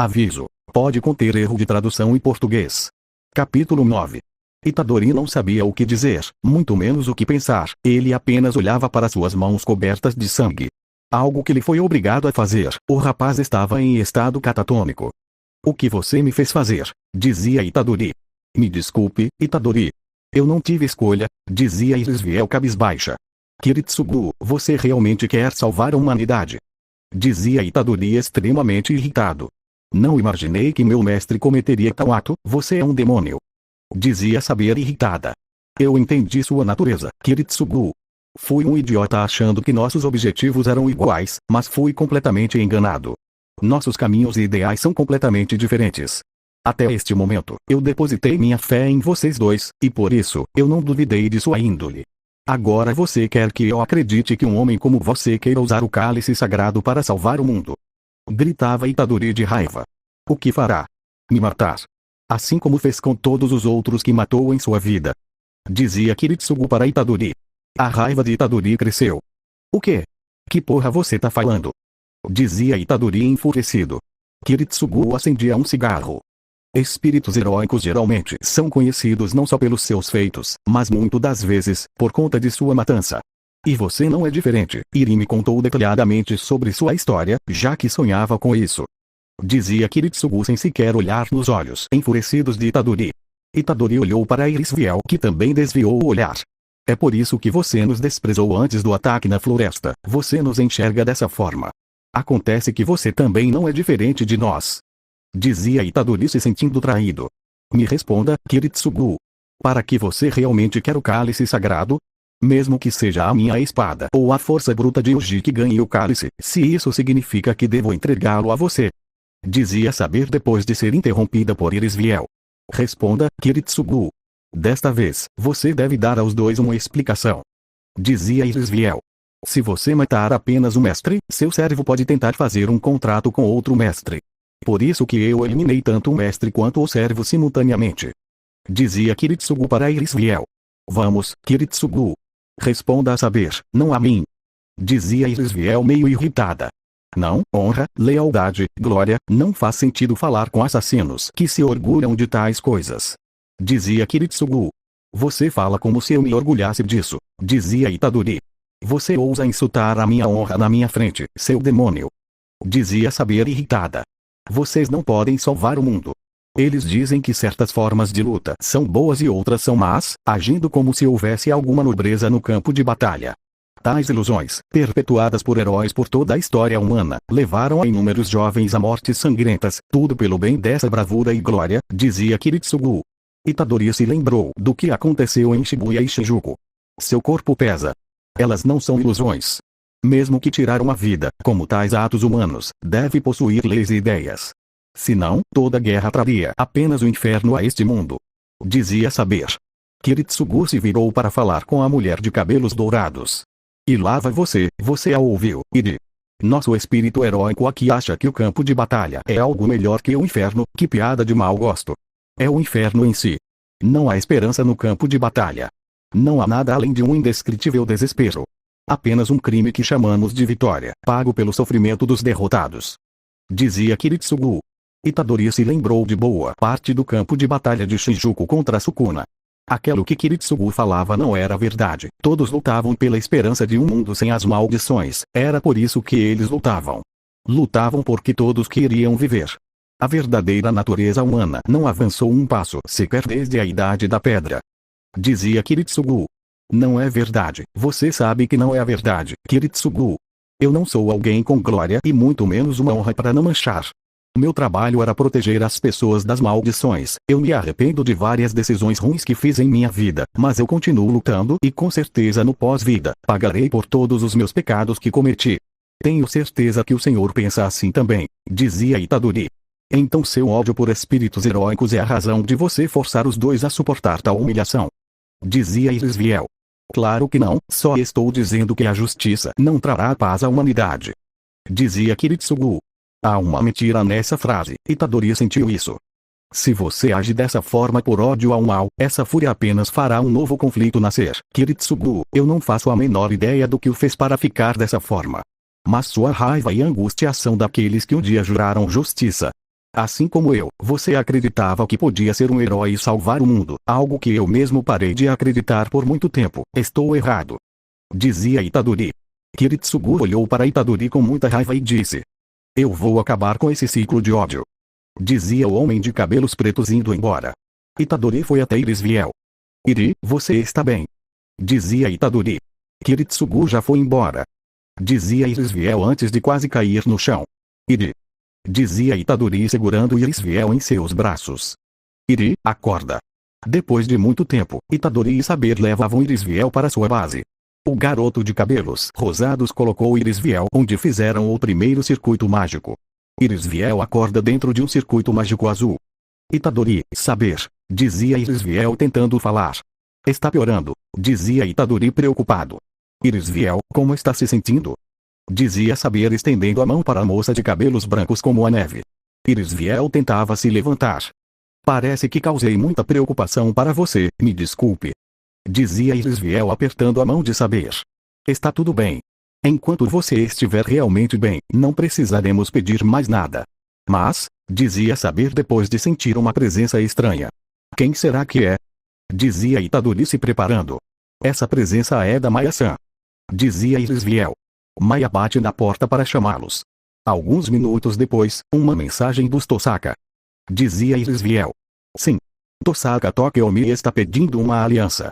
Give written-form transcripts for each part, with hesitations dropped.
Aviso: pode conter erro de tradução em português. Capítulo 9. Itadori não sabia o que dizer, muito menos o que pensar. Ele apenas olhava para suas mãos cobertas de sangue. Algo que ele foi obrigado a fazer. O rapaz estava em estado catatônico. O que você me fez fazer? Dizia Itadori. Me desculpe, Itadori. Eu não tive escolha, dizia Irisviel cabisbaixa. Kiritsugu, você realmente quer salvar a humanidade? Dizia Itadori extremamente irritado. Não imaginei que meu mestre cometeria tal ato, você é um demônio. Dizia saber irritada. Eu entendi sua natureza, Kiritsugu. Fui um idiota achando que nossos objetivos eram iguais, mas fui completamente enganado. Nossos caminhos e ideais são completamente diferentes. Até este momento, eu depositei minha fé em vocês dois, e por isso, eu não duvidei de sua índole. Agora você quer que eu acredite que um homem como você queira usar o cálice sagrado para salvar o mundo? Gritava Itadori de raiva. O que fará? Me matar. Assim como fez com todos os outros que matou em sua vida. Dizia Kiritsugu para Itadori. A raiva de Itadori cresceu. O quê? Que porra você tá falando? Dizia Itadori enfurecido. Kiritsugu acendia um cigarro. Espíritos heróicos geralmente são conhecidos não só pelos seus feitos, mas muito das vezes, por conta de sua matança. E você não é diferente. Iri me contou detalhadamente sobre sua história, já que sonhava com isso. Dizia Kiritsugu sem sequer olhar nos olhos enfurecidos de Itadori. Itadori olhou para Irisviel, que também desviou o olhar. É por isso que você nos desprezou antes do ataque na floresta. Você nos enxerga dessa forma. Acontece que você também não é diferente de nós. Dizia Itadori se sentindo traído. Me responda, Kiritsugu. Para que você realmente quer o cálice sagrado? Mesmo que seja a minha espada ou a força bruta de Uji que ganhe o cálice, se isso significa que devo entregá-lo a você. Dizia saber depois de ser interrompida por Irisviel. Responda, Kiritsugu. Desta vez, você deve dar aos dois uma explicação. Dizia Irisviel. Se você matar apenas um mestre, seu servo pode tentar fazer um contrato com outro mestre. Por isso que eu eliminei tanto o mestre quanto o servo simultaneamente. Dizia Kiritsugu para Irisviel. Vamos, Kiritsugu. Responda a saber, não a mim. Dizia Irisviel meio irritada. Não, honra, lealdade, glória, não faz sentido falar com assassinos que se orgulham de tais coisas. Dizia Kiritsugu. Você fala como se eu me orgulhasse disso, dizia Itadori. Você ousa insultar a minha honra na minha frente, seu demônio. Dizia saber irritada. Vocês não podem salvar o mundo. Eles dizem que certas formas de luta são boas e outras são más, agindo como se houvesse alguma nobreza no campo de batalha. Tais ilusões, perpetuadas por heróis por toda a história humana, levaram a inúmeros jovens a mortes sangrentas, tudo pelo bem dessa bravura e glória, dizia Kiritsugu. Itadori se lembrou do que aconteceu em Shibuya e Shinjuku. Seu corpo pesa. Elas não são ilusões. Mesmo que tirar uma vida, como tais atos humanos, deve possuir leis e ideias. Senão, toda guerra traria apenas o inferno a este mundo. Dizia saber. Kiritsugu se virou para falar com a mulher de cabelos dourados. E lá vai você a ouviu, Iri. Nosso espírito heróico aqui acha que o campo de batalha é algo melhor que o inferno, que piada de mau gosto. É o inferno em si. Não há esperança no campo de batalha. Não há nada além de um indescritível desespero. Apenas um crime que chamamos de vitória, pago pelo sofrimento dos derrotados. Dizia Kiritsugu. Itadori se lembrou de boa parte do campo de batalha de Shinjuku contra Sukuna. Aquilo que Kiritsugu falava não era verdade. Todos lutavam pela esperança de um mundo sem as maldições. Era por isso que eles lutavam. Lutavam porque todos queriam viver. A verdadeira natureza humana não avançou um passo sequer desde a Idade da Pedra. Dizia Kiritsugu. Não é verdade. Você sabe que não é a verdade, Kiritsugu. Eu não sou alguém com glória e muito menos uma honra para não manchar. Meu trabalho era proteger as pessoas das maldições. Eu me arrependo de várias decisões ruins que fiz em minha vida, mas eu continuo lutando e com certeza no pós-vida, pagarei por todos os meus pecados que cometi. Tenho certeza que o Senhor pensa assim também, dizia Itadori. Então seu ódio por espíritos heróicos é a razão de você forçar os dois a suportar tal humilhação. Dizia Irisviel. Claro que não, só estou dizendo que a justiça não trará paz à humanidade. Dizia Kiritsugu. Há uma mentira nessa frase, Itadori sentiu isso. Se você age dessa forma por ódio ao mal, essa fúria apenas fará um novo conflito nascer. Kiritsugu, eu não faço a menor ideia do que o fez para ficar dessa forma. Mas sua raiva e angústia são daqueles que um dia juraram justiça. Assim como eu, você acreditava que podia ser um herói e salvar o mundo, algo que eu mesmo parei de acreditar por muito tempo. Estou errado. Dizia Itadori. Kiritsugu olhou para Itadori com muita raiva e disse: eu vou acabar com esse ciclo de ódio. Dizia o homem de cabelos pretos indo embora. Itadori foi até Irisviel. Iri, você está bem? Dizia Itadori. Kiritsugu já foi embora. Dizia Irisviel antes de quase cair no chão. Iri. Dizia Itadori segurando Irisviel em seus braços. Iri, acorda. Depois de muito tempo, Itadori e Saber levavam Irisviel para sua base. O garoto de cabelos rosados colocou Irisviel onde fizeram o primeiro circuito mágico. Irisviel acorda dentro de um circuito mágico azul. Itadori, Saber, dizia Irisviel tentando falar. Está piorando, dizia Itadori preocupado. Irisviel, como está se sentindo? Dizia Saber estendendo a mão para a moça de cabelos brancos como a neve. Irisviel tentava se levantar. Parece que causei muita preocupação para você, me desculpe. Dizia Irisviel apertando a mão de Saber. Está tudo bem. Enquanto você estiver realmente bem, não precisaremos pedir mais nada. Mas, dizia Saber depois de sentir uma presença estranha. Quem será que é? Dizia Itadori se preparando. Essa presença é da Maya-san. Dizia Irisviel. Maya bate na porta para chamá-los. Alguns minutos depois, uma mensagem dos Tosaka. Dizia Irisviel. Sim. Tosaka Tokyomi está pedindo uma aliança.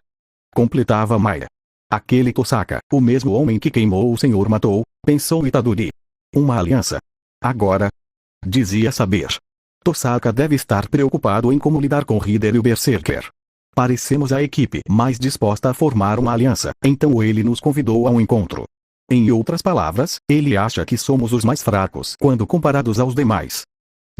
Completava Maya. Aquele Tosaka, o mesmo homem que queimou o Senhor matou, pensou Itadori. Uma aliança? Agora? Dizia Saber. Tosaka deve estar preocupado em como lidar com Hider e o Berserker. Parecemos a equipe mais disposta a formar uma aliança, então ele nos convidou a um encontro. Em outras palavras, ele acha que somos os mais fracos quando comparados aos demais.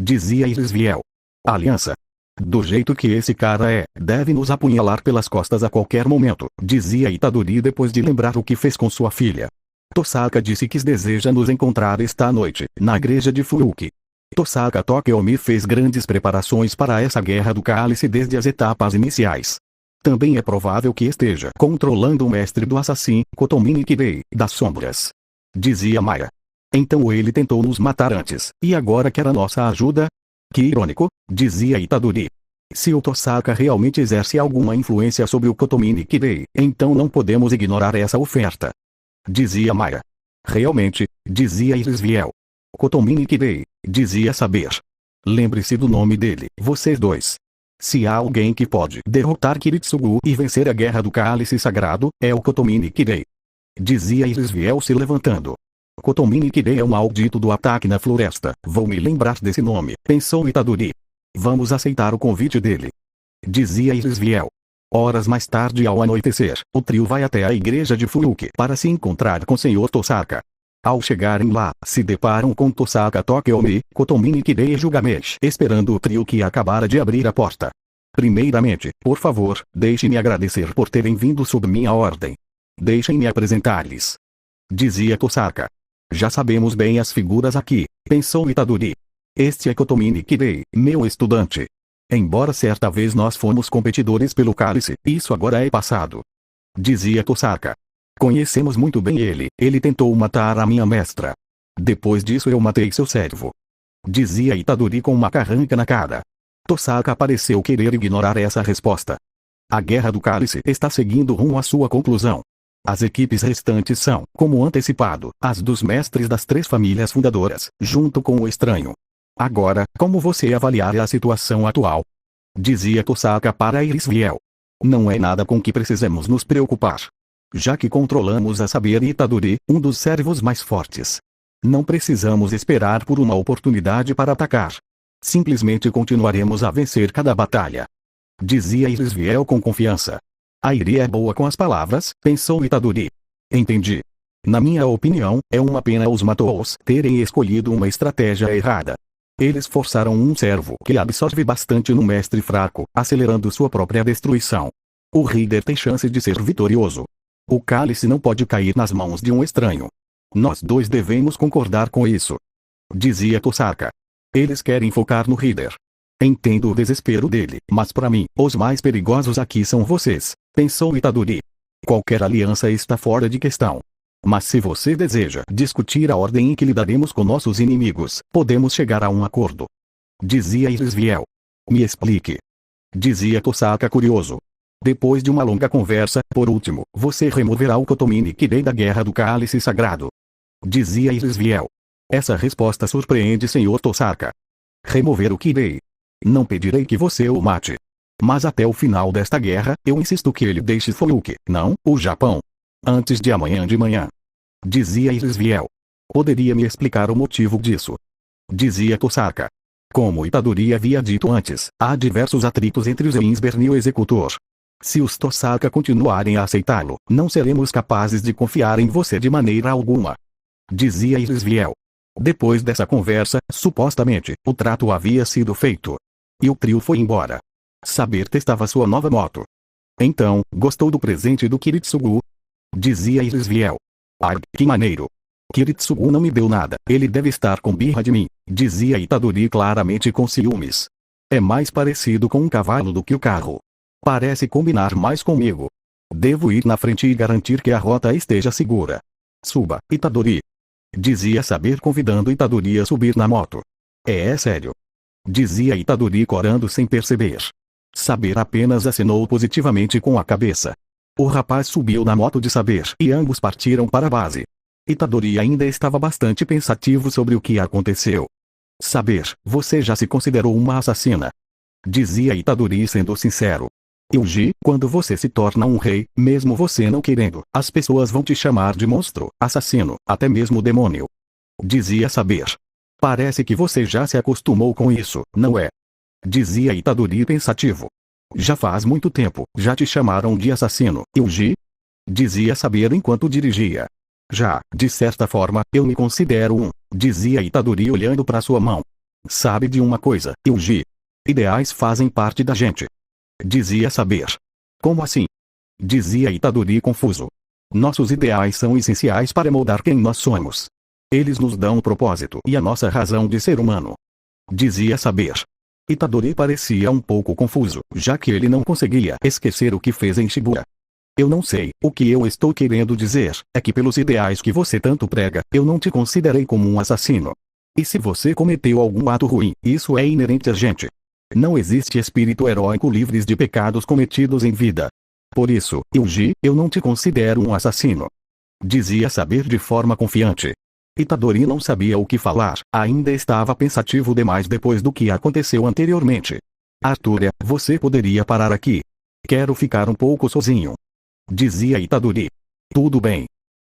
Dizia Irisviel. Aliança? Do jeito que esse cara é, deve nos apunhalar pelas costas a qualquer momento, dizia Itadori depois de lembrar o que fez com sua filha. Tosaka disse que deseja nos encontrar esta noite, na igreja de Furuki. Tosaka Tokyomi fez grandes preparações para essa guerra do cálice desde as etapas iniciais. Também é provável que esteja controlando o mestre do assassin, Kotomi Kirei, das sombras. Dizia Maya. Então ele tentou nos matar antes, e agora quer a nossa ajuda? Que irônico, dizia Itadori. Se o Tosaka realmente exerce alguma influência sobre o Kotomi Kirei, então não podemos ignorar essa oferta. Dizia Maya. Realmente, dizia Irisviel. Kotomi Kirei, dizia Saber. Lembre-se do nome dele, vocês dois. Se há alguém que pode derrotar Kiritsugu e vencer a guerra do cálice sagrado, é o Kotomi Kirei. Dizia Irisviel se levantando. Kotomi Kirei é o maldito do ataque na floresta, vou me lembrar desse nome, pensou Itadori. Vamos aceitar o convite dele. Dizia Irisviel. Horas mais tarde ao anoitecer, o trio vai até a igreja de Furuki para se encontrar com o Sr. Tosaka. Ao chegarem lá, se deparam com Tosaka Tokyomi, Kotomi Kirei e Jugamesh esperando o trio que acabara de abrir a porta. Primeiramente, por favor, deixe-me agradecer por terem vindo sob minha ordem. Deixem-me apresentar-lhes. Dizia Tosaka. Já sabemos bem as figuras aqui, pensou Itadori. Este é Kotomi Kirei, meu estudante. Embora certa vez nós fomos competidores pelo cálice, isso agora é passado. Dizia Tosaka. Conhecemos muito bem ele tentou matar a minha mestra. Depois disso eu matei seu servo. Dizia Itadori com uma carranca na cara. Tosaka pareceu querer ignorar essa resposta. A guerra do cálice está seguindo rumo à sua conclusão. As equipes restantes são, como antecipado, as dos mestres das 3 famílias fundadoras, junto com o estranho. Agora, como você avaliar a situação atual? Dizia Tosaka para Irisviel. Não é nada com que precisemos nos preocupar. Já que controlamos a Saber e Itadori, um dos servos mais fortes. Não precisamos esperar por uma oportunidade para atacar. Simplesmente continuaremos a vencer cada batalha. Dizia Irisviel com confiança. A Iri é boa com as palavras, pensou Itadori. Entendi. Na minha opinião, é uma pena os Matous terem escolhido uma estratégia errada. Eles forçaram um servo que absorve bastante no mestre fraco, acelerando sua própria destruição. O Hider tem chance de ser vitorioso. O cálice não pode cair nas mãos de um estranho. Nós dois devemos concordar com isso. Dizia Tosaka. Eles querem focar no Hider. Entendo o desespero dele, mas para mim, os mais perigosos aqui são vocês, pensou Itadori. Qualquer aliança está fora de questão. Mas se você deseja discutir a ordem em que lidaremos com nossos inimigos, podemos chegar a um acordo. Dizia Irisviel. Me explique. Dizia Tosaka curioso. Depois de uma longa conversa, por último, você removerá o Kotomini Kirei da Guerra do Cálice Sagrado. Dizia Irisviel. Essa resposta surpreende Sr. Tosaka. Remover o Kirei. Não pedirei que você o mate. Mas até o final desta guerra, eu insisto que ele deixe Fuyuki, não, o Japão. Antes de amanhã de manhã. Dizia Irisviel. Poderia me explicar o motivo disso? Dizia Tosaka. Como Itadori havia dito antes, há diversos atritos entre os Reinsberg e o executor. Se os Tosaka continuarem a aceitá-lo, não seremos capazes de confiar em você de maneira alguma. Dizia Irisviel. Depois dessa conversa, supostamente, o trato havia sido feito. E o trio foi embora. Saber testava sua nova moto. Então, gostou do presente do Kiritsugu? Dizia Irisviel. Ai, que maneiro. Kiritsugu não me deu nada, ele deve estar com birra de mim, dizia Itadori claramente com ciúmes. É mais parecido com um cavalo do que o carro. Parece combinar mais comigo. Devo ir na frente e garantir que a rota esteja segura. Suba, Itadori. Dizia Saber convidando Itadori a subir na moto. É sério. Dizia Itadori corando sem perceber. Saber apenas acenou positivamente com a cabeça. O rapaz subiu na moto de Saber e ambos partiram para a base. Itadori ainda estava bastante pensativo sobre o que aconteceu. Saber, você já se considerou uma assassina? Dizia Itadori sendo sincero. Yuji, quando você se torna um rei, mesmo você não querendo, as pessoas vão te chamar de monstro, assassino, até mesmo demônio. Dizia Saber. Parece que você já se acostumou com isso, não é? Dizia Itadori pensativo. Já faz muito tempo, já te chamaram de assassino, Yuji? Dizia Saber enquanto dirigia. Já, de certa forma, eu me considero um, dizia Itadori olhando para sua mão. Sabe de uma coisa, Yuji? Ideais fazem parte da gente. Dizia Saber. Como assim? Dizia Itadori confuso. Nossos ideais são essenciais para moldar quem nós somos. Eles nos dão um propósito e a nossa razão de ser humano. Dizia Saber. Itadori parecia um pouco confuso, já que ele não conseguia esquecer o que fez em Shibuya. Eu não sei, o que eu estou querendo dizer, é que pelos ideais que você tanto prega, eu não te considerei como um assassino. E se você cometeu algum ato ruim, isso é inerente a gente. Não existe espírito heróico livre de pecados cometidos em vida. Por isso, Yuji, eu não te considero um assassino. Dizia Saber de forma confiante. Itadori não sabia o que falar, ainda estava pensativo demais depois do que aconteceu anteriormente. Arthur, você poderia parar aqui? Quero ficar um pouco sozinho. Dizia Itadori. Tudo bem.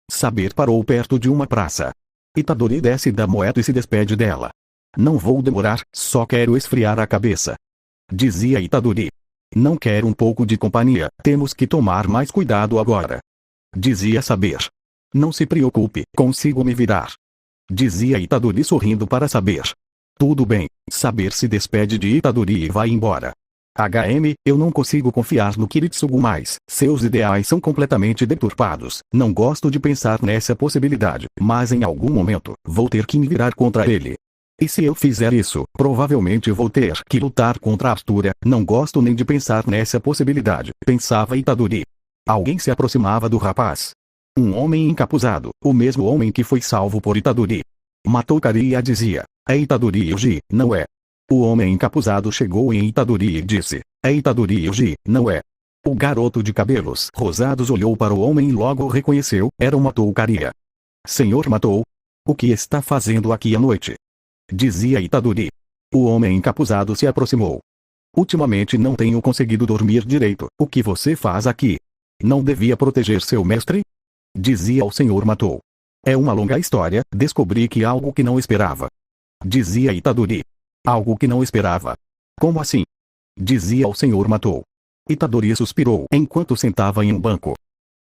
Saber parou perto de uma praça. Itadori desce da moto e se despede dela. Não vou demorar, só quero esfriar a cabeça. Dizia Itadori. Não quero um pouco de companhia, temos que tomar mais cuidado agora. Dizia Saber. Não se preocupe, consigo me virar. Dizia Itadori sorrindo para Saber. Tudo bem, Saber se despede de Itadori e vai embora. Eu não consigo confiar no Kiritsugu mais, seus ideais são completamente deturpados, não gosto de pensar nessa possibilidade, mas em algum momento, vou ter que me virar contra ele. E se eu fizer isso, provavelmente vou ter que lutar contra Arthur, não gosto nem de pensar nessa possibilidade, pensava Itadori. Alguém se aproximava do rapaz. Um homem encapuzado, o mesmo homem que foi salvo por Itadori. Matou Kariya dizia, é Itadori Yuji, não é? O homem encapuzado chegou em Itadori e disse, é Itadori Yuji, não é? O garoto de cabelos rosados olhou para o homem e logo o reconheceu, era o Matou Kariya. Senhor Matou? O que está fazendo aqui à noite? Dizia Itadori. O homem encapuzado se aproximou. Ultimamente não tenho conseguido dormir direito, o que você faz aqui? Não devia proteger seu mestre? Dizia o Senhor Matou. É uma longa história, descobri que algo que não esperava. Dizia Itadori. Algo que não esperava. Como assim? Dizia o Senhor Matou. Itadori suspirou enquanto sentava em um banco.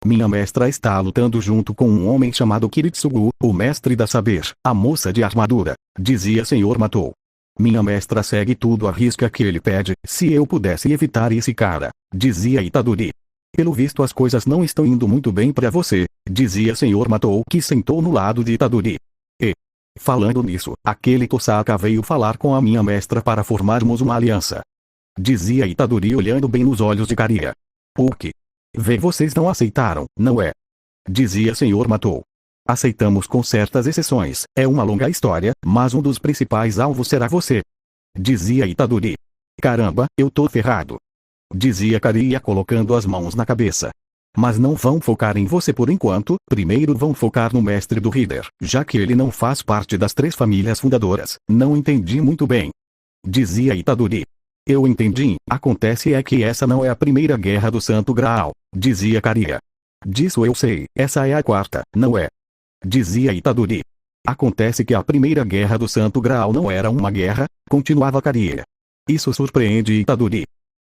Minha mestra está lutando junto com um homem chamado Kiritsugu, o mestre da Saber, a moça de armadura, dizia Senhor Matou. Minha mestra segue tudo à risca que ele pede, se eu pudesse evitar esse cara, dizia Itadori. Pelo visto as coisas não estão indo muito bem para você, dizia Senhor Matou que sentou no lado de Itadori. E, falando nisso, aquele Tosaka veio falar com a minha mestra para formarmos uma aliança. Dizia Itadori olhando bem nos olhos de Kariya. O que? Vocês não aceitaram, não é? Dizia Senhor Matou. Aceitamos com certas exceções, é uma longa história, mas um dos principais alvos será você. Dizia Itadori. Caramba, eu tô ferrado. Dizia Kariya colocando as mãos na cabeça. Mas não vão focar em você por enquanto, primeiro vão focar no mestre do Reader, já que ele não faz parte das 3 famílias fundadoras. Não entendi muito bem. Dizia Itadori. Eu entendi, acontece é que essa não é a primeira guerra do Santo Graal, dizia Kariya. Disso eu sei, essa é a 4ª, não é? Dizia Itadori. Acontece que a primeira guerra do Santo Graal não era uma guerra, continuava Kariya. Isso surpreende Itadori.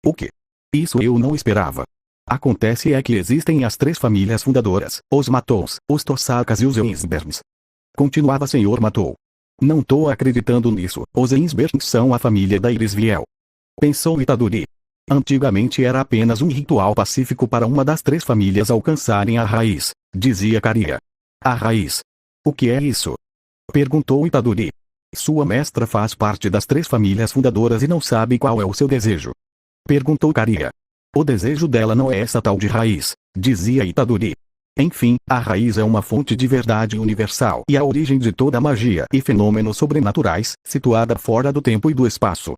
O quê? Isso eu não esperava. Acontece é que existem as 3 famílias fundadoras, os Matous, os Tosakas e os Ainsbergs. Continuava Senhor Matou. Não tô acreditando nisso, os Ainsbergs são a família da Irisviel. Pensou Itadori. Antigamente era apenas um ritual pacífico para uma das 3 famílias alcançarem a raiz, dizia Kariya. A raiz? O que é isso? Perguntou Itadori. Sua mestra faz parte das 3 famílias fundadoras e não sabe qual é o seu desejo. Perguntou Kariya. O desejo dela não é essa tal de raiz, dizia Itadori. Enfim, a raiz é uma fonte de verdade universal e a origem de toda magia e fenômenos sobrenaturais, situada fora do tempo e do espaço.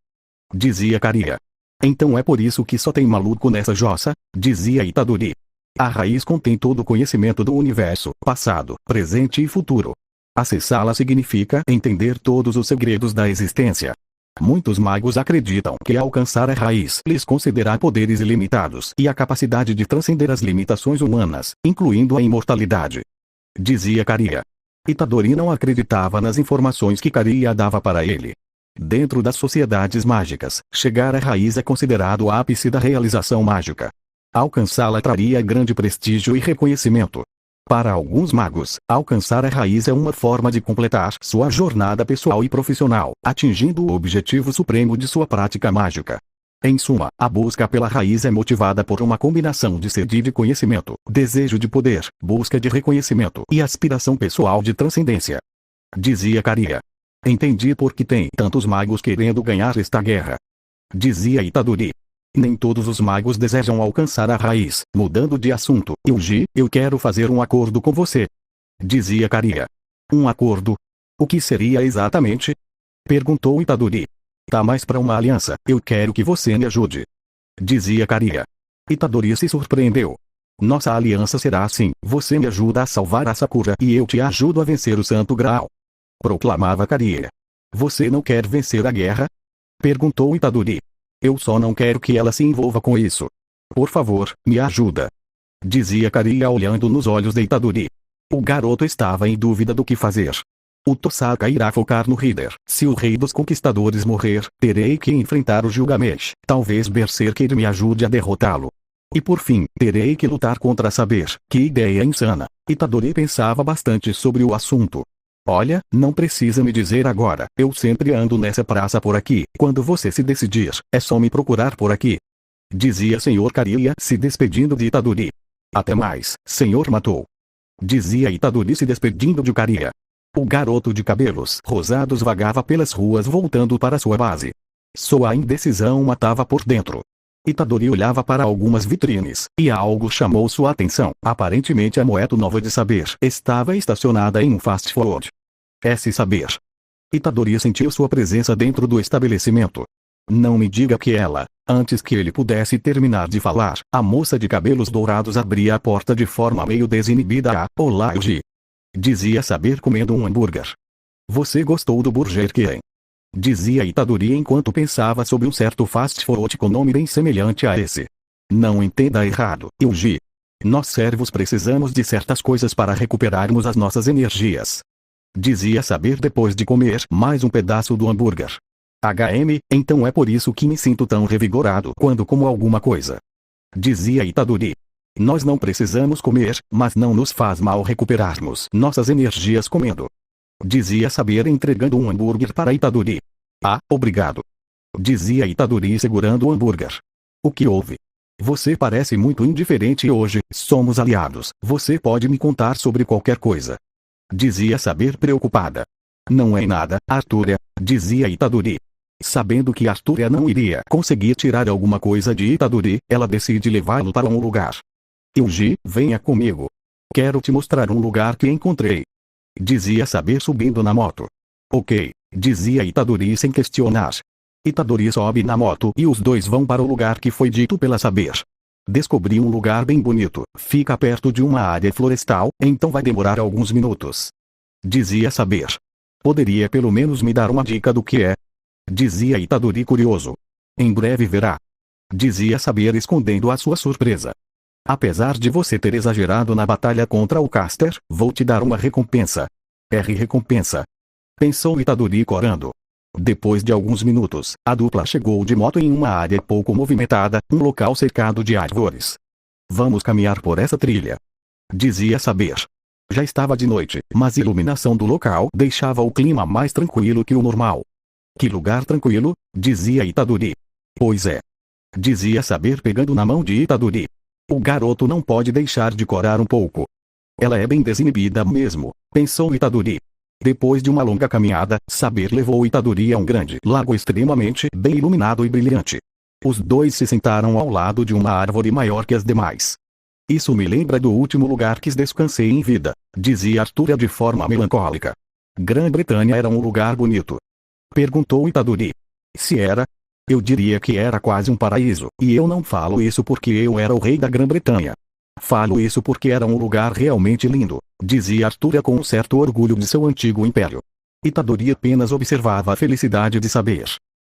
Dizia Kariya. Então é por isso que só tem maluco nessa jossa, dizia Itadori. A raiz contém todo o conhecimento do universo, passado, presente e futuro. Acessá-la significa entender todos os segredos da existência. Muitos magos acreditam que alcançar a raiz lhes concederá poderes ilimitados e a capacidade de transcender as limitações humanas, incluindo a imortalidade. Dizia Kariya. Itadori não acreditava nas informações que Kariya dava para ele. Dentro das sociedades mágicas, chegar à raiz é considerado o ápice da realização mágica. Alcançá-la traria grande prestígio e reconhecimento. Para alguns magos, alcançar a raiz é uma forma de completar sua jornada pessoal e profissional, atingindo o objetivo supremo de sua prática mágica. Em suma, a busca pela raiz é motivada por uma combinação de sede de conhecimento, desejo de poder, busca de reconhecimento e aspiração pessoal de transcendência. Dizia Kariya. Entendi por que tem tantos magos querendo ganhar esta guerra. Dizia Itadori. Nem todos os magos desejam alcançar a raiz. Mudando de assunto, Yuji, eu quero fazer um acordo com você. Dizia Kariya. Um acordo? O que seria exatamente? Perguntou Itadori. Tá mais para uma aliança, eu quero que você me ajude. Dizia Kariya. Itadori se surpreendeu. Nossa aliança será assim, você me ajuda a salvar a Sakura e eu te ajudo a vencer o Santo Graal. Proclamava Kariya. Você não quer vencer a guerra? Perguntou Itadori. Eu só não quero que ela se envolva com isso. Por favor, me ajuda. Dizia Kariya olhando nos olhos de Itadori. O garoto estava em dúvida do que fazer. O Tosaka irá focar no Reader. Se o rei dos conquistadores morrer, terei que enfrentar o Gilgamesh. Talvez Berserker me ajude a derrotá-lo. E por fim, terei que lutar contra Saber. Que ideia insana. Itadori pensava bastante sobre o assunto. Olha, não precisa me dizer agora, eu sempre ando nessa praça por aqui, quando você se decidir, é só me procurar por aqui. Dizia Sr. Kariya se despedindo de Itadori. Até mais, Sr. Matou. Dizia Itadori se despedindo de Kariya. O garoto de cabelos rosados vagava pelas ruas voltando para sua base. Sua indecisão matava por dentro. Itadori olhava para algumas vitrines, e algo chamou sua atenção. Aparentemente a moeda nova de Saber estava estacionada em um fast food. Saber. Itadori sentiu sua presença dentro do estabelecimento. Não me diga que ela. Antes que ele pudesse terminar de falar, a moça de cabelos dourados abria a porta de forma meio desinibida. Olá, Yuji. Dizia Saber comendo um hambúrguer. Você gostou do Burger King? Dizia Itadori enquanto pensava sobre um certo fast food com nome bem semelhante a esse. Não entenda errado, Yuji. Nós servos precisamos de certas coisas para recuperarmos as nossas energias. Dizia Saber depois de comer mais um pedaço do hambúrguer. Então é por isso que me sinto tão revigorado quando como alguma coisa. Dizia Itadori. Nós não precisamos comer, mas não nos faz mal recuperarmos nossas energias comendo. Dizia Saber entregando um hambúrguer para Itadori. Ah, obrigado. Dizia Itadori segurando o hambúrguer. O que houve? Você parece muito indiferente hoje, somos aliados, você pode me contar sobre qualquer coisa. Dizia Saber preocupada. Não é nada, Artúria, dizia Itadori. Sabendo que Artúria não iria conseguir tirar alguma coisa de Itadori, ela decide levá-lo para um lugar. Yuji, venha comigo. Quero te mostrar um lugar que encontrei. Dizia Saber subindo na moto. Ok, dizia Itadori sem questionar. Itadori sobe na moto e os dois vão para o lugar que foi dito pela Saber. Descobri um lugar bem bonito, fica perto de uma área florestal, então vai demorar alguns minutos. Dizia Saber. Poderia pelo menos me dar uma dica do que é? Dizia Itadori curioso. Em breve verá. Dizia Saber escondendo a sua surpresa. Apesar de você ter exagerado na batalha contra o Caster, vou te dar uma recompensa. Recompensa. Pensou Itadori corando. Depois de alguns minutos, a dupla chegou de moto em uma área pouco movimentada, um local cercado de árvores. Vamos caminhar por essa trilha. Dizia Saber. Já estava de noite, mas a iluminação do local deixava o clima mais tranquilo que o normal. Que lugar tranquilo, dizia Itadori. Pois é. Dizia Saber pegando na mão de Itadori. O garoto não pode deixar de corar um pouco. Ela é bem desinibida mesmo, pensou Itadori. Depois de uma longa caminhada, Saber levou Itadori a um grande lago extremamente bem iluminado e brilhante. Os dois se sentaram ao lado de uma árvore maior que as demais. Isso me lembra do último lugar que descansei em vida, dizia Arthur de forma melancólica. Grã-Bretanha era um lugar bonito? Perguntou Itadori. Se era? Eu diria que era quase um paraíso, e eu não falo isso porque eu era o rei da Grã-Bretanha. Falo isso porque era um lugar realmente lindo, dizia Arthur com um certo orgulho de seu antigo império. Itadori apenas observava a felicidade de Saber.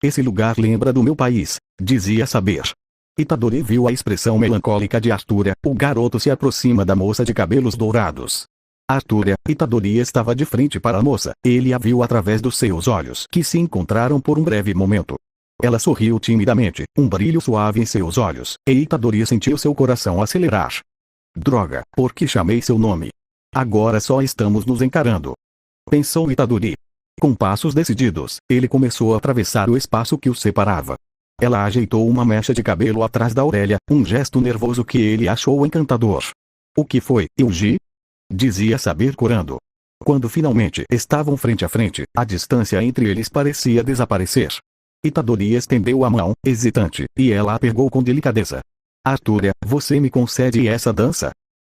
Esse lugar lembra do meu país, dizia Saber. Itadori viu a expressão melancólica de Arthur. O garoto se aproxima da moça de cabelos dourados. Arthur, Itadori estava de frente para a moça. Ele a viu através dos seus olhos, que se encontraram por um breve momento. Ela sorriu timidamente, um brilho suave em seus olhos, e Itadori sentiu seu coração acelerar. Droga, por que chamei seu nome? Agora só estamos nos encarando. Pensou Itadori. Com passos decididos, ele começou a atravessar o espaço que os separava. Ela ajeitou uma mecha de cabelo atrás da orelha, um gesto nervoso que ele achou encantador. O que foi, Yuji? Dizia Saber corando. Quando finalmente estavam frente a frente, a distância entre eles parecia desaparecer. Itadori estendeu a mão, hesitante, e ela a pegou com delicadeza. Arthur, você me concede essa dança?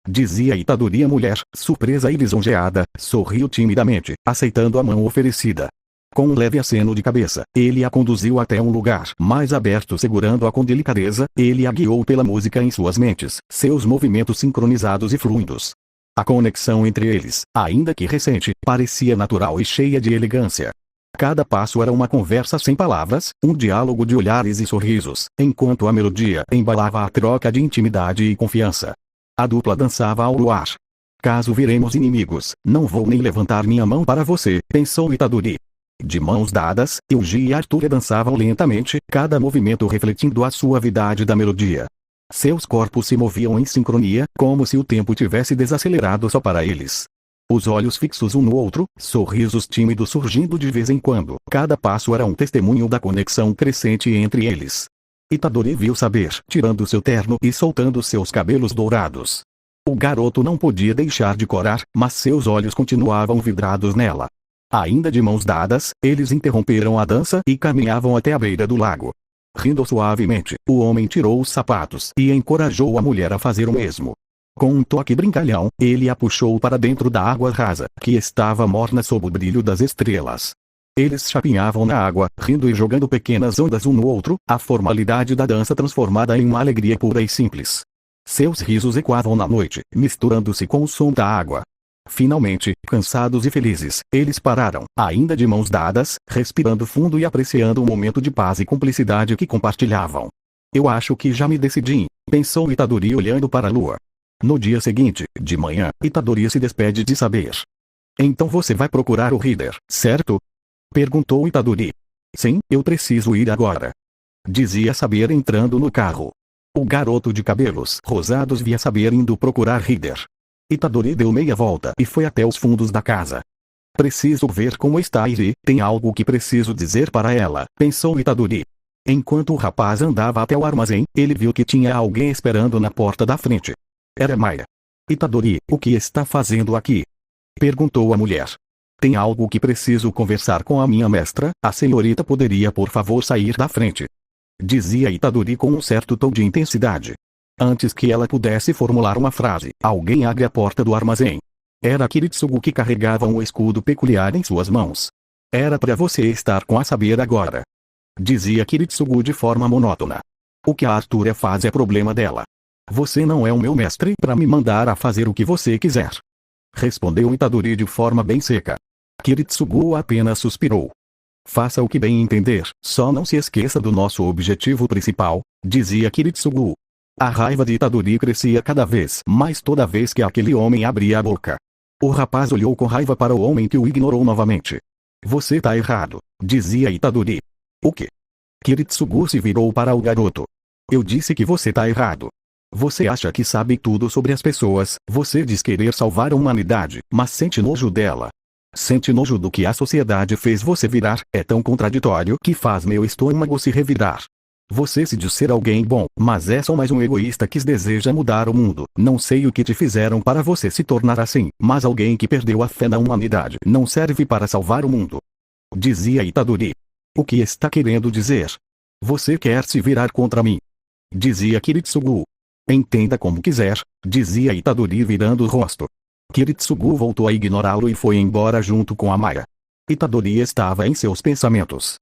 Dizia Itadori. A mulher, surpresa e lisonjeada, sorriu timidamente, aceitando a mão oferecida. Com um leve aceno de cabeça, ele a conduziu até um lugar mais aberto. Segurando-a com delicadeza, ele a guiou pela música em suas mentes, seus movimentos sincronizados e fluidos. A conexão entre eles, ainda que recente, parecia natural e cheia de elegância. Cada passo era uma conversa sem palavras, um diálogo de olhares e sorrisos, enquanto a melodia embalava a troca de intimidade e confiança. A dupla dançava ao luar. Caso viremos inimigos, não vou nem levantar minha mão para você, pensou Itadori. De mãos dadas, Yuji e Arthur dançavam lentamente, cada movimento refletindo a suavidade da melodia. Seus corpos se moviam em sincronia, como se o tempo tivesse desacelerado só para eles. Os olhos fixos um no outro, sorrisos tímidos surgindo de vez em quando. Cada passo era um testemunho da conexão crescente entre eles. Itadori viu Saber tirando seu terno e soltando seus cabelos dourados. O garoto não podia deixar de corar, mas seus olhos continuavam vidrados nela. Ainda de mãos dadas, eles interromperam a dança e caminhavam até a beira do lago. Rindo suavemente, o homem tirou os sapatos e encorajou a mulher a fazer o mesmo. Com um toque brincalhão, ele a puxou para dentro da água rasa, que estava morna sob o brilho das estrelas. Eles chapinhavam na água, rindo e jogando pequenas ondas um no outro, a formalidade da dança transformada em uma alegria pura e simples. Seus risos ecoavam na noite, misturando-se com o som da água. Finalmente, cansados e felizes, eles pararam, ainda de mãos dadas, respirando fundo e apreciando o momento de paz e cumplicidade que compartilhavam. Eu acho que já me decidi, pensou Itadori olhando para a lua. No dia seguinte, de manhã, Itadori se despede de Saber. Então você vai procurar o Reader, certo? Perguntou Itadori. Sim, eu preciso ir agora. Dizia Saber entrando no carro. O garoto de cabelos rosados via Saber indo procurar Reader. Itadori deu meia volta e foi até os fundos da casa. Preciso ver como está Iri, tem algo que preciso dizer para ela, pensou Itadori. Enquanto o rapaz andava até o armazém, ele viu que tinha alguém esperando na porta da frente. Era Maya. Itadori, o que está fazendo aqui? Perguntou a mulher. Tem algo que preciso conversar com a minha mestra, a senhorita poderia por favor sair da frente? Dizia Itadori com um certo tom de intensidade. Antes que ela pudesse formular uma frase, alguém abre a porta do armazém. Era Kiritsugu que carregava um escudo peculiar em suas mãos. Era para você estar com a Saber agora. Dizia Kiritsugu de forma monótona. O que a Artura faz é problema dela. Você não é o meu mestre para me mandar a fazer o que você quiser. Respondeu Itadori de forma bem seca. Kiritsugu apenas suspirou. Faça o que bem entender, só não se esqueça do nosso objetivo principal, dizia Kiritsugu. A raiva de Itadori crescia cada vez mais toda vez que aquele homem abria a boca. O rapaz olhou com raiva para o homem que o ignorou novamente. Você tá errado, dizia Itadori. O quê? Kiritsugu se virou para o garoto. Eu disse que você tá errado. Você acha que sabe tudo sobre as pessoas, você diz querer salvar a humanidade, mas sente nojo dela. Sente nojo do que a sociedade fez você virar, é tão contraditório que faz meu estômago se revirar. Você se diz ser alguém bom, mas é só mais um egoísta que deseja mudar o mundo. Não sei o que te fizeram para você se tornar assim, mas alguém que perdeu a fé na humanidade não serve para salvar o mundo. Dizia Itadori. O que está querendo dizer? Você quer se virar contra mim? Dizia Kiritsugu. Entenda como quiser, dizia Itadori virando o rosto. Kiritsugu voltou a ignorá-lo e foi embora junto com a Maya. Itadori estava em seus pensamentos.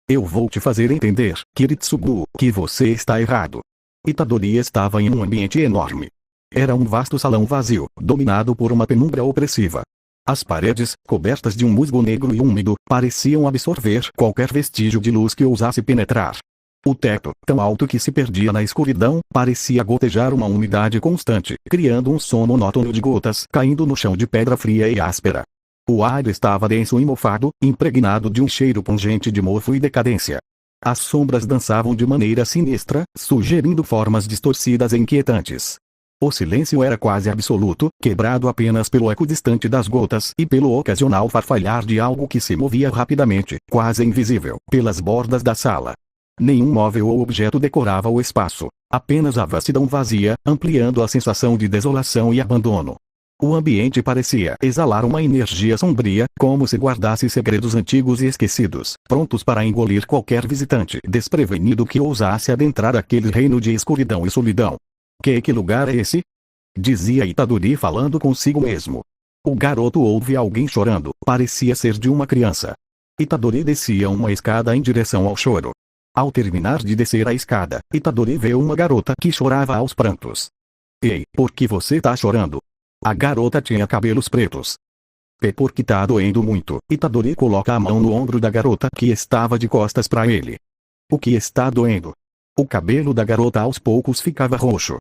Eu vou te fazer entender, Kiritsugu, que você está errado. Itadori estava em um ambiente enorme. Era um vasto salão vazio, dominado por uma penumbra opressiva. As paredes, cobertas de um musgo negro e úmido, pareciam absorver qualquer vestígio de luz que ousasse penetrar. O teto, tão alto que se perdia na escuridão, parecia gotejar uma umidade constante, criando um som monótono de gotas caindo no chão de pedra fria e áspera. O ar estava denso e mofado, impregnado de um cheiro pungente de mofo e decadência. As sombras dançavam de maneira sinistra, sugerindo formas distorcidas e inquietantes. O silêncio era quase absoluto, quebrado apenas pelo eco distante das gotas e pelo ocasional farfalhar de algo que se movia rapidamente, quase invisível, pelas bordas da sala. Nenhum móvel ou objeto decorava o espaço, apenas a vastidão vazia, ampliando a sensação de desolação e abandono. O ambiente parecia exalar uma energia sombria, como se guardasse segredos antigos e esquecidos, prontos para engolir qualquer visitante desprevenido que ousasse adentrar aquele reino de escuridão e solidão. Que lugar é esse? Dizia Itadori falando consigo mesmo. O garoto ouve alguém chorando, parecia ser de uma criança. Itadori descia uma escada em direção ao choro. Ao terminar de descer a escada, Itadori vê uma garota que chorava aos prantos. Ei, por que você tá chorando? A garota tinha cabelos pretos. Porque tá doendo muito. Itadori coloca a mão no ombro da garota que estava de costas para ele. O que está doendo? O cabelo da garota aos poucos ficava roxo.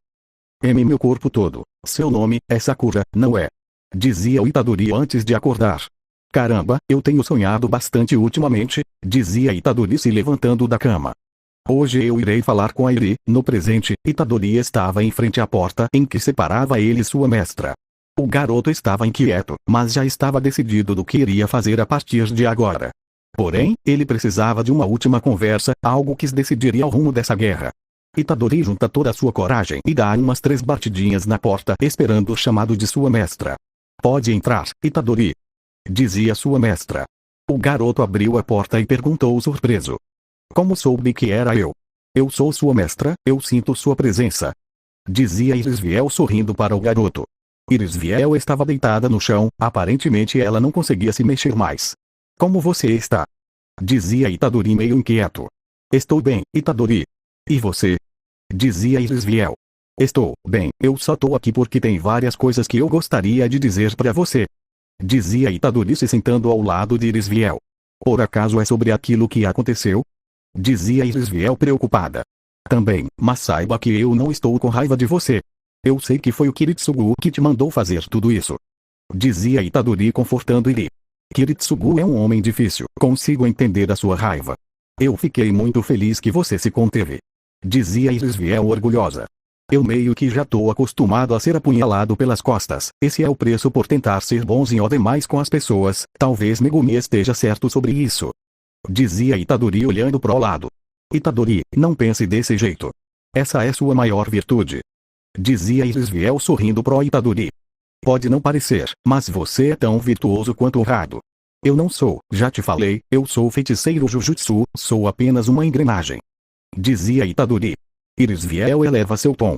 Meu corpo todo. Seu nome é Sakura, não é? Dizia o Itadori antes de acordar. Caramba, eu tenho sonhado bastante ultimamente, dizia Itadori se levantando da cama. Hoje eu irei falar com a Eri. No presente, Itadori estava em frente à porta em que separava ele e sua mestra. O garoto estava inquieto, mas já estava decidido do que iria fazer a partir de agora. Porém, ele precisava de uma última conversa, algo que decidiria o rumo dessa guerra. Itadori junta toda a sua coragem e dá umas 3 batidinhas na porta esperando o chamado de sua mestra. Pode entrar, Itadori, dizia sua mestra. O garoto abriu a porta e perguntou surpreso. Como soube que era eu? Eu sou sua mestra, eu sinto sua presença. Dizia Irisviel sorrindo para o garoto. Irisviel estava deitada no chão, aparentemente ela não conseguia se mexer mais. Como você está? Dizia Itadori meio inquieto. Estou bem, Itadori. E você? Dizia Irisviel. Estou bem, eu só tô aqui porque tem várias coisas que eu gostaria de dizer para você. Dizia Itadori se sentando ao lado de Irisviel. Por acaso é sobre aquilo que aconteceu? Dizia Irisviel preocupada. Também, mas saiba que eu não estou com raiva de você. Eu sei que foi o Kiritsugu que te mandou fazer tudo isso. Dizia Itadori confortando Eri. Kiritsugu é um homem difícil, consigo entender a sua raiva. Eu fiquei muito feliz que você se conteve. Dizia Irisviel orgulhosa. Eu meio que já tô acostumado a ser apunhalado pelas costas. Esse é o preço por tentar ser bonzinho demais com as pessoas. Talvez Megumi esteja certo sobre isso. Dizia Itadori olhando pro lado. Itadori, não pense desse jeito. Essa é sua maior virtude. Dizia Irisviel sorrindo pro Itadori. Pode não parecer, mas você é tão virtuoso quanto honrado. Eu não sou, já te falei, eu sou feiticeiro Jujutsu, sou apenas uma engrenagem. Dizia Itadori. Irisviel eleva seu tom.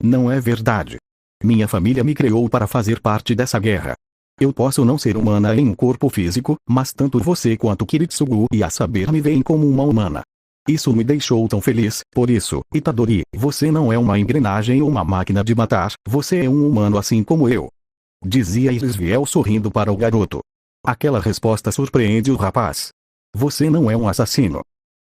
Não é verdade. Minha família me criou para fazer parte dessa guerra. Eu posso não ser humana em um corpo físico, mas tanto você quanto Kiritsugu e a saber me veem como uma humana. Isso me deixou tão feliz. Por isso, Itadori, você não é uma engrenagem ou uma máquina de matar, você é um humano assim como eu. Dizia Irisviel sorrindo para o garoto. Aquela resposta surpreende o rapaz. Você não é um assassino.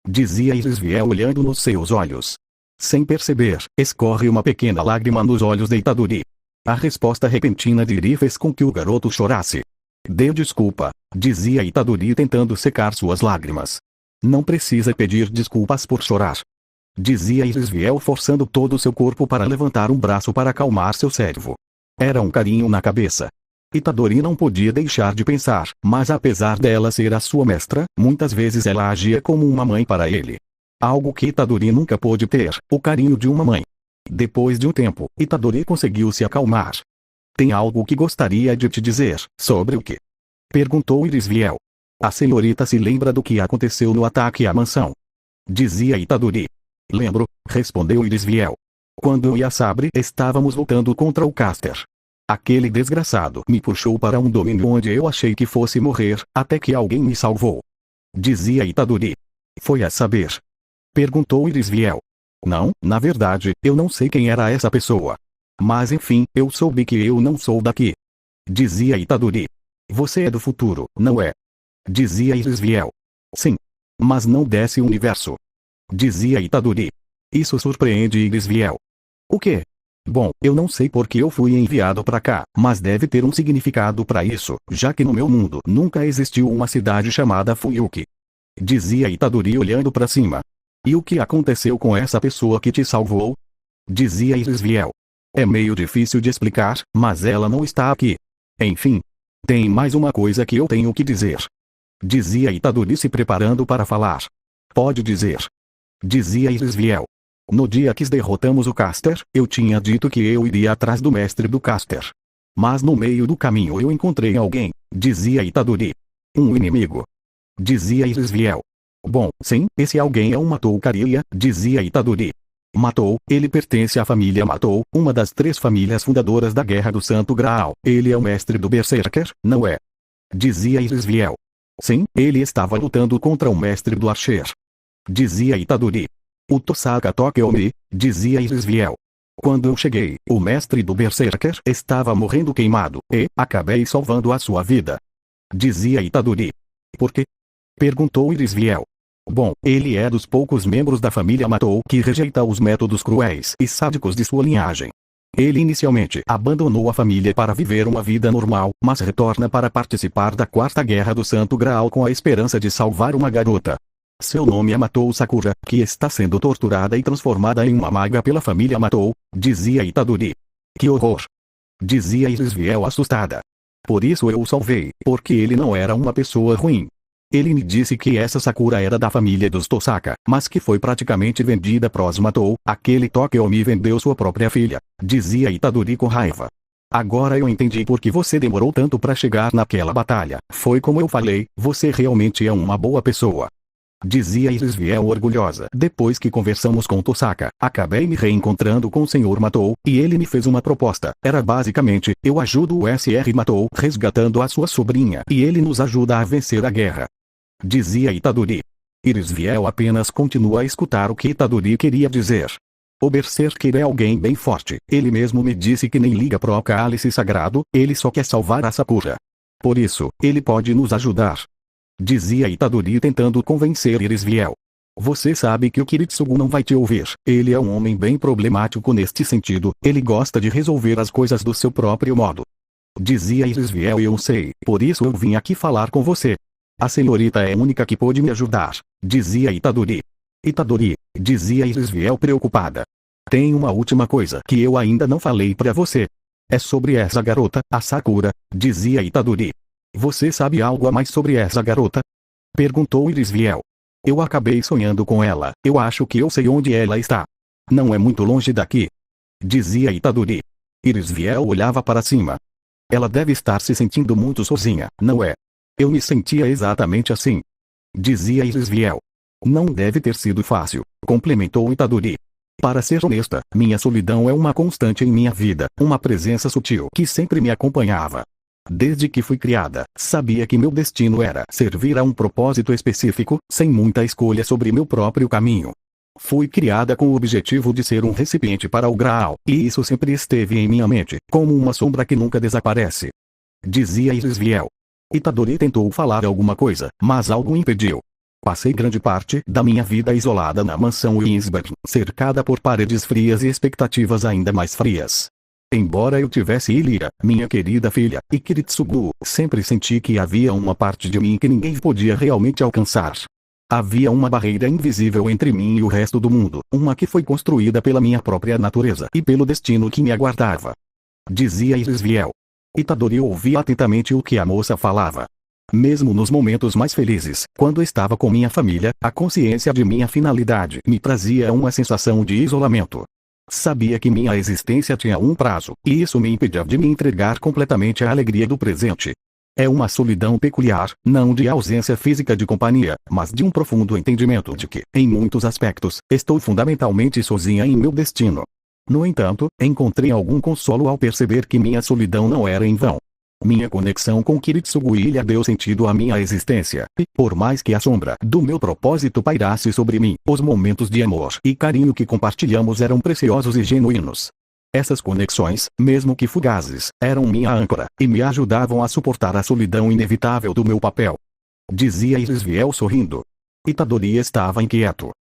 Dizia Irisviel olhando nos seus olhos. Sem perceber, escorre uma pequena lágrima nos olhos de Itadori. A resposta repentina de Iri fez com que o garoto chorasse. Dê desculpa, dizia Itadori tentando secar suas lágrimas. Não precisa pedir desculpas por chorar. Dizia Irisviel forçando todo o seu corpo para levantar um braço para acalmar seu cérebro. Era um carinho na cabeça. Itadori não podia deixar de pensar, mas apesar dela ser a sua mestra, muitas vezes ela agia como uma mãe para ele. Algo que Itadori nunca pôde ter, o carinho de uma mãe. Depois de um tempo, Itadori conseguiu se acalmar. Tem algo que gostaria de te dizer, sobre o que? Perguntou Irisviel. A senhorita se lembra do que aconteceu no ataque à mansão? Dizia Itadori. Lembro, respondeu Irisviel. Quando eu e a Sabre estávamos lutando contra o Caster. Aquele desgraçado me puxou para um domínio onde eu achei que fosse morrer, até que alguém me salvou. Dizia Itadori. Foi a saber? Perguntou Irisviel. Não, na verdade, eu não sei quem era essa pessoa. Mas enfim, eu soube que eu não sou daqui. Dizia Itadori. Você é do futuro, não é? Dizia Irisviel. Sim. Mas não desse universo. Dizia Itadori. Isso surpreende Irisviel. O quê? Bom, eu não sei porque eu fui enviado para cá, mas deve ter um significado para isso, já que no meu mundo nunca existiu uma cidade chamada Fuyuki. Dizia Itadori olhando para cima. E o que aconteceu com essa pessoa que te salvou? Dizia Irisviel. É meio difícil de explicar, mas ela não está aqui. Enfim. Tem mais uma coisa que eu tenho que dizer. Dizia Itadori se preparando para falar. Pode dizer. Dizia Irisviel. No dia que derrotamos o Caster, eu tinha dito que eu iria atrás do mestre do Caster. Mas no meio do caminho eu encontrei alguém, dizia Itadori. Um inimigo. Dizia Irisviel. Bom, sim, esse alguém é um Matou Kariya, dizia Itadori. Matou, ele pertence à família Matou, uma das 3 famílias fundadoras da Guerra do Santo Graal. Ele é o mestre do Berserker, não é? Dizia Irisviel. Sim, ele estava lutando contra o mestre do Archer. Dizia Itadori. O Tosaka Tokyomi, dizia Irisviel. Quando eu cheguei, o mestre do Berserker estava morrendo queimado, e acabei salvando a sua vida. Dizia Itadori. Por quê? Perguntou Irisviel. Bom, ele é dos poucos membros da família Matou que rejeita os métodos cruéis e sádicos de sua linhagem. Ele inicialmente abandonou a família para viver uma vida normal, mas retorna para participar da 4ª Guerra do Santo Graal com a esperança de salvar uma garota. Seu nome é Matou Sakura, que está sendo torturada e transformada em uma maga pela família Matou, dizia Itadori. Que horror! Dizia Irisviel assustada. Por isso eu o salvei, porque ele não era uma pessoa ruim. Ele me disse que essa Sakura era da família dos Tosaka, mas que foi praticamente vendida pros Matou. Aquele Tokyomi vendeu sua própria filha, dizia Itadori com raiva. Agora eu entendi por que você demorou tanto para chegar naquela batalha. Foi como eu falei, você realmente é uma boa pessoa. Dizia Irisviel orgulhosa. Depois que conversamos com Tosaka, acabei me reencontrando com o Sr. Matou, e ele me fez uma proposta. Era basicamente, eu ajudo o Sr. Matou resgatando a sua sobrinha, e ele nos ajuda a vencer a guerra. Dizia Itadori. Irisviel apenas continua a escutar o que Itadori queria dizer. O Berserker é alguém bem forte. Ele mesmo me disse que nem liga pro cálice sagrado, ele só quer salvar a Sakura. Por isso, ele pode nos ajudar. Dizia Itadori tentando convencer Irisviel. Você sabe que o Kiritsugu não vai te ouvir. Ele é um homem bem problemático neste sentido. Ele gosta de resolver as coisas do seu próprio modo. Dizia Irisviel. Eu sei, por isso eu vim aqui falar com você. A senhorita é a única que pode me ajudar, dizia Itadori. Itadori, dizia Irisviel preocupada. Tem uma última coisa que eu ainda não falei pra você. É sobre essa garota, a Sakura, dizia Itadori. Você sabe algo a mais sobre essa garota? Perguntou Irisviel. Eu acabei sonhando com ela, eu acho que eu sei onde ela está. Não é muito longe daqui. Dizia Itadori. Irisviel olhava para cima. Ela deve estar se sentindo muito sozinha, não é? Eu me sentia exatamente assim. Dizia Irisviel. Não deve ter sido fácil, complementou Itadori. Para ser honesta, minha solidão é uma constante em minha vida, uma presença sutil que sempre me acompanhava. Desde que fui criada, sabia que meu destino era servir a um propósito específico, sem muita escolha sobre meu próprio caminho. Fui criada com o objetivo de ser um recipiente para o Graal, e isso sempre esteve em minha mente, como uma sombra que nunca desaparece. Dizia Irisviel. Itadori tentou falar alguma coisa, mas algo impediu. Passei grande parte da minha vida isolada na mansão Winsberg, cercada por paredes frias e expectativas ainda mais frias. Embora eu tivesse Ilira, minha querida filha, e Kiritsugu, sempre senti que havia uma parte de mim que ninguém podia realmente alcançar. Havia uma barreira invisível entre mim e o resto do mundo, uma que foi construída pela minha própria natureza e pelo destino que me aguardava. Dizia Irisviel. Itadori ouvia atentamente o que a moça falava. Mesmo nos momentos mais felizes, quando estava com minha família, a consciência de minha finalidade me trazia uma sensação de isolamento. Sabia que minha existência tinha um prazo, e isso me impedia de me entregar completamente à alegria do presente. É uma solidão peculiar, não de ausência física de companhia, mas de um profundo entendimento de que, em muitos aspectos, estou fundamentalmente sozinha em meu destino. No entanto, encontrei algum consolo ao perceber que minha solidão não era em vão. Minha conexão com Kiritsugu Ilha deu sentido à minha existência, e, por mais que a sombra do meu propósito pairasse sobre mim, os momentos de amor e carinho que compartilhamos eram preciosos e genuínos. Essas conexões, mesmo que fugazes, eram minha âncora, e me ajudavam a suportar a solidão inevitável do meu papel. Dizia Irisviel sorrindo. Itadori estava inquieto.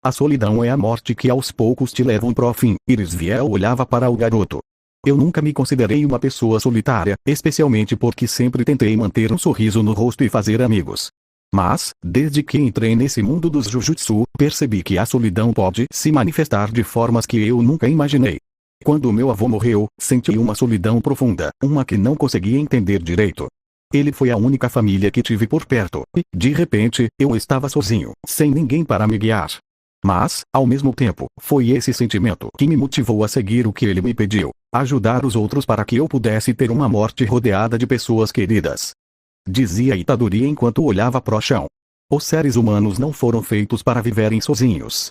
A solidão é a morte que aos poucos te levam pro fim. Irisviel olhava para o garoto. Eu nunca me considerei uma pessoa solitária, especialmente porque sempre tentei manter um sorriso no rosto e fazer amigos. Mas, desde que entrei nesse mundo dos Jujutsu, percebi que a solidão pode se manifestar de formas que eu nunca imaginei. Quando meu avô morreu, senti uma solidão profunda, uma que não conseguia entender direito. Ele foi a única família que tive por perto, e, de repente, eu estava sozinho, sem ninguém para me guiar. Mas, ao mesmo tempo, foi esse sentimento que me motivou a seguir o que ele me pediu, ajudar os outros para que eu pudesse ter uma morte rodeada de pessoas queridas. Dizia Itadori enquanto olhava pro chão. Os seres humanos não foram feitos para viverem sozinhos.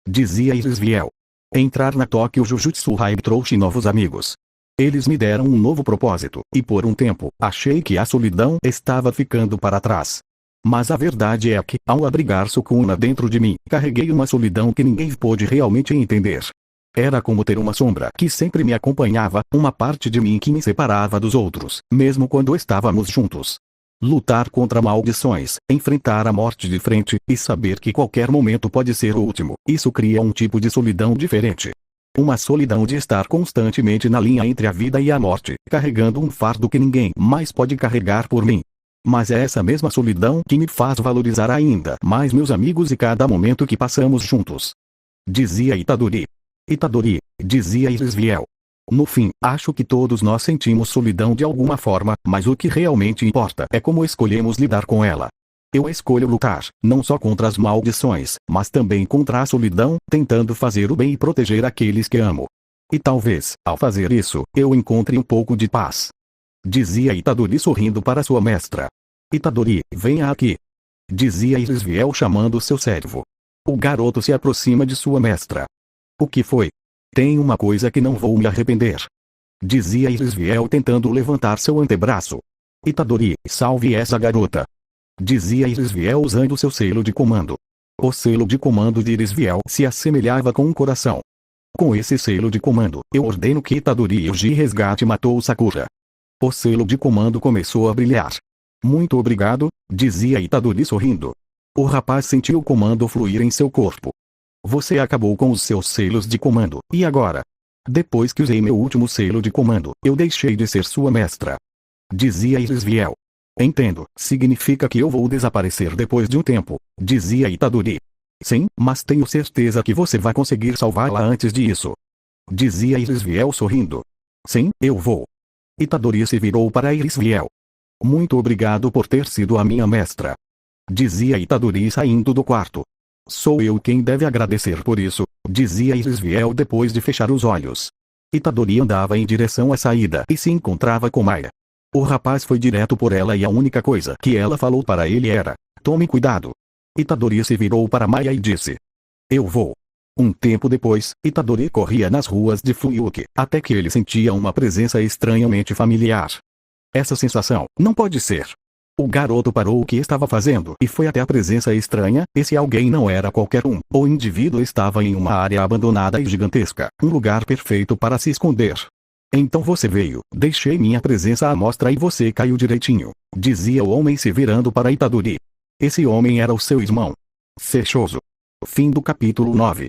Dizia Irisviel. Entrar na Tokyo Jujutsu High trouxe novos amigos. Eles me deram um novo propósito, e por um tempo, achei que a solidão estava ficando para trás. Mas a verdade é que, ao abrigar Sukuna dentro de mim, carreguei uma solidão que ninguém pôde realmente entender. Era como ter uma sombra que sempre me acompanhava, uma parte de mim que me separava dos outros, mesmo quando estávamos juntos. Lutar contra maldições, enfrentar a morte de frente, e saber que qualquer momento pode ser o último, isso cria um tipo de solidão diferente. Uma solidão de estar constantemente na linha entre a vida e a morte, carregando um fardo que ninguém mais pode carregar por mim. Mas é essa mesma solidão que me faz valorizar ainda mais meus amigos e cada momento que passamos juntos. Dizia Itadori. Itadori, dizia Irisviel. No fim, acho que todos nós sentimos solidão de alguma forma, mas o que realmente importa é como escolhemos lidar com ela. Eu escolho lutar, não só contra as maldições, mas também contra a solidão, tentando fazer o bem e proteger aqueles que amo. E talvez, ao fazer isso, eu encontre um pouco de paz. Dizia Itadori sorrindo para sua mestra. Itadori, venha aqui. Dizia Irisviel chamando seu servo. O garoto se aproxima de sua mestra. O que foi? Tem uma coisa que não vou me arrepender. Dizia Irisviel tentando levantar seu antebraço. Itadori, salve essa garota. Dizia Irisviel usando seu selo de comando. O selo de comando de Irisviel se assemelhava com um coração. Com esse selo de comando, eu ordeno que Itadori Yuji resgate matou Sakura. O selo de comando começou a brilhar. Muito obrigado, dizia Itadori sorrindo. O rapaz sentiu o comando fluir em seu corpo. Você acabou com os seus selos de comando, e agora? Depois que usei meu último selo de comando, eu deixei de ser sua mestra. Dizia Irisviel. Entendo, significa que eu vou desaparecer depois de um tempo, dizia Itadori. Sim, mas tenho certeza que você vai conseguir salvá-la antes disso. Dizia Irisviel sorrindo. Sim, eu vou. Itadori se virou para Irisviel. Muito obrigado por ter sido a minha mestra. Dizia Itadori saindo do quarto. Sou eu quem deve agradecer por isso, dizia Irisviel depois de fechar os olhos. Itadori andava em direção à saída e se encontrava com Maya. O rapaz foi direto por ela e a única coisa que ela falou para ele era: tome cuidado. Itadori se virou para Maya e disse: eu vou. Um tempo depois, Itadori corria nas ruas de Fuyuki, até que ele sentia uma presença estranhamente familiar. Essa sensação não pode ser. O garoto parou o que estava fazendo e foi até a presença estranha. Esse alguém não era qualquer um. O indivíduo estava em uma área abandonada e gigantesca, um lugar perfeito para se esconder. Então você veio, deixei minha presença à mostra e você caiu direitinho, dizia o homem se virando para Itadori. Esse homem era o seu irmão. Fechoso. Fim do capítulo 9.